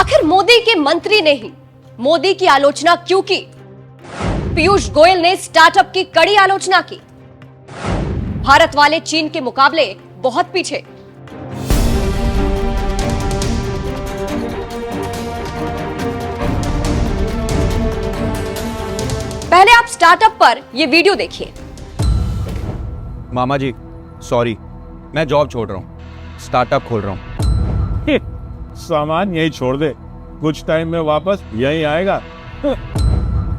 आखिर मोदी के मंत्री ने ही मोदी की आलोचना क्यों की? पीयूष गोयल ने स्टार्टअप की कड़ी आलोचना की। भारत वाले चीन के मुकाबले बहुत पीछे। पहले आप स्टार्टअप पर यह वीडियो देखिए। मामा जी सॉरी, मैं जॉब छोड़ रहा हूं, स्टार्टअप खोल रहा हूं। सामान यही छोड़ दे, कुछ टाइम में वापस यही आएगा।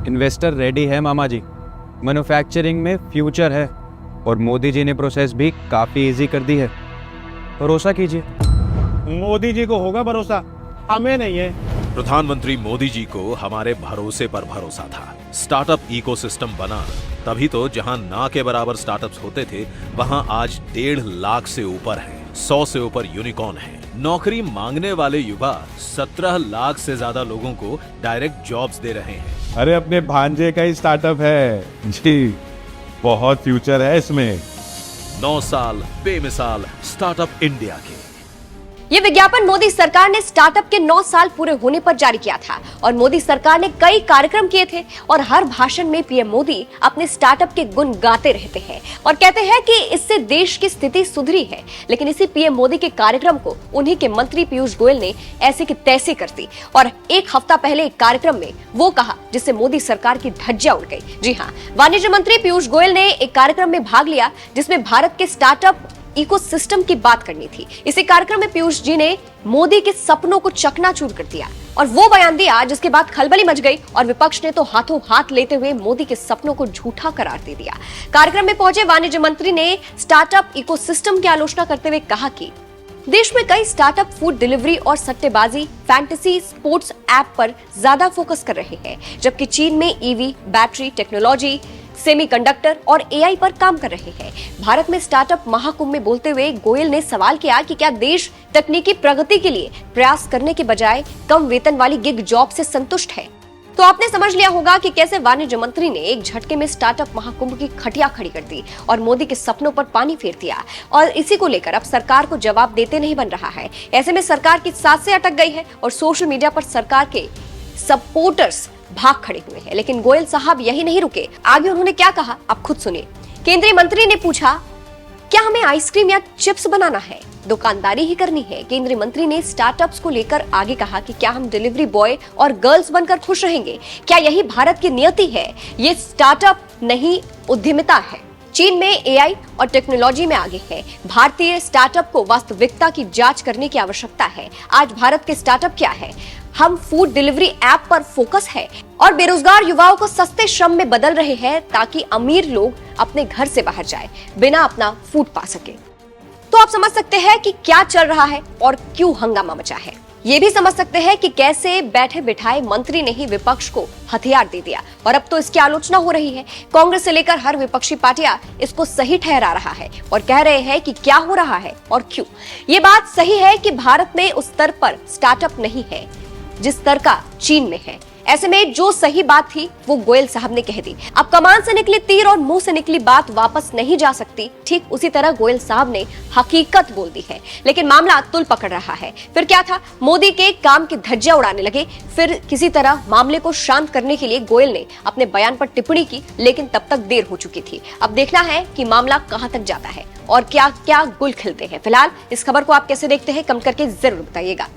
इन्वेस्टर रेडी है मामा जी, मैन्युफैक्चरिंग में फ्यूचर है और मोदी जी ने प्रोसेस भी काफी इजी कर दी है, भरोसा कीजिए। मोदी जी को होगा भरोसा, हमें नहीं है। प्रधानमंत्री मोदी जी को हमारे भरोसे पर भरोसा था। स्टार्टअप इकोसिस्टम बना तभी तो जहां ना के बराबर स्टार्टअप्स होते थे, वहां आज 1.5 लाख से ऊपर हैं, 100 से ऊपर यूनिकॉर्न हैं। नौकरी मांगने वाले युवा 17 लाख से ज्यादा लोगों को डायरेक्ट जॉब्स दे रहे हैं। अरे अपने भांजे का ही स्टार्टअप है जी, बहुत फ्यूचर है इसमें। 9 साल बेमिसाल स्टार्टअप इंडिया के। यह विज्ञापन मोदी सरकार ने स्टार्टअप के 9 साल पूरे होने पर जारी किया था और मोदी सरकार ने कई कार्यक्रम किए थे और हर भाषण में पीएम मोदी अपने स्टार्टअप के गुण गाते रहते हैं और कहते हैं कि इससे देश की स्थिति सुधरी है। लेकिन इसी पीएम मोदी के कार्यक्रम को उन्हीं के मंत्री पीयूष गोयल ने ऐसे की तैसे कर दी और एक हफ्ता पहले एक कार्यक्रम में वो कहा जिससे मोदी सरकार की धज्जियां उड़ गई। जी हाँ, वाणिज्य मंत्री पीयूष गोयल ने एक कार्यक्रम में भाग लिया जिसमें भारत के स्टार्टअप इकोसिस्टम की बात करनी थी। इसी कार्यक्रम में पीयूष जी ने मोदी के सपनों को चकनाचूर कर दिया और वो बयान दिया जिसके बाद खलबली मच गई और विपक्ष ने तो हाथों हाथ लेते हुए मोदी के सपनों को झूठा करार दे दिया। कार्यक्रम में पहुंचे वाणिज्य मंत्री ने स्टार्टअप इकोसिस्टम की आलोचना करते हुए कहा कि देश में कई स्टार्टअप फूड डिलीवरी और सट्टेबाजी, फैंटेसी स्पोर्ट्स ऐप पर ज्यादा फोकस कर रहे हैं, जबकि चीन में ईवी, बैटरी टेक्नोलॉजी, सेमीकंडक्टर और एआई पर काम कर रहे हैं। भारत में स्टार्टअप महाकुंभ में बोलते हुए गोयल ने सवाल किया कि क्या देश तकनीकी प्रगति के लिए प्रयास करने के बजाय कम वेतन वाली गिग जॉब से संतुष्ट है? तो आपने समझ लिया होगा कि कैसे वाणिज्य मंत्री ने एक झटके में स्टार्टअप महाकुंभ की खटिया खड़ी कर दी और मोदी के सपनों पर पानी फेर दिया और इसी को लेकर अब सरकार को जवाब देते नहीं बन रहा है। ऐसे में सरकार की सांसें अटक गई है और सोशल मीडिया पर सरकार के सपोर्टर्स भाग खड़े हुए हैं। लेकिन गोयल साहब यही नहीं रुके, आगे उन्होंने क्या कहा आप खुद सुनिए। केंद्रीय मंत्री ने पूछा, क्या हमें आइसक्रीम या चिप्स बनाना है, दुकानदारी ही करनी है? केंद्रीय मंत्री ने स्टार्टअप्स को लेकर आगे कहा कि क्या हम डिलीवरी बॉय और गर्ल्स बनकर खुश रहेंगे? क्या यही भारत की नियति है? ये स्टार्टअप नहीं उद्यमिता है। चीन में एआई और टेक्नोलॉजी में आगे है, भारतीय स्टार्टअप को वास्तविकता की जांच करने की आवश्यकता है। आज भारत के स्टार्टअप क्या है? हम फूड डिलीवरी ऐप पर फोकस है और बेरोजगार युवाओं को सस्ते श्रम में बदल रहे हैं ताकि अमीर लोग अपने घर से बाहर जाए बिना अपना फूड पा सके। तो आप समझ सकते हैं कि क्या चल रहा है और क्यों हंगामा मचा है। ये भी समझ सकते हैं कि कैसे बैठे बिठाए मंत्री ने ही विपक्ष को हथियार दे दिया और अब तो इसकी आलोचना हो रही है। कांग्रेस से लेकर हर विपक्षी पार्टियां इसको सही ठहरा रहा है और कह रहे हैं कि क्या हो रहा है और क्यों। ये बात सही है कि भारत में उस स्तर पर स्टार्टअप नहीं है जिस स्तर का चीन में है। ऐसे में जो सही बात थी वो गोयल साहब ने कह दी। अब कमान से निकली तीर और मुंह से निकली बात वापस नहीं जा सकती, ठीक उसी तरह गोयल साहब ने हकीकत बोल दी है। लेकिन मामला तुल पकड़ रहा है। फिर क्या था, मोदी के काम की धज्जियां उड़ाने लगे। फिर किसी तरह मामले को शांत करने के लिए गोयल ने अपने बयान पर टिप्पणी की, लेकिन तब तक देर हो चुकी थी। अब देखना है कि मामला कहां तक जाता है और क्या क्या गुल खिलते हैं। फिलहाल इस खबर को आप कैसे देखते हैं कमेंट करके जरूर बताइएगा।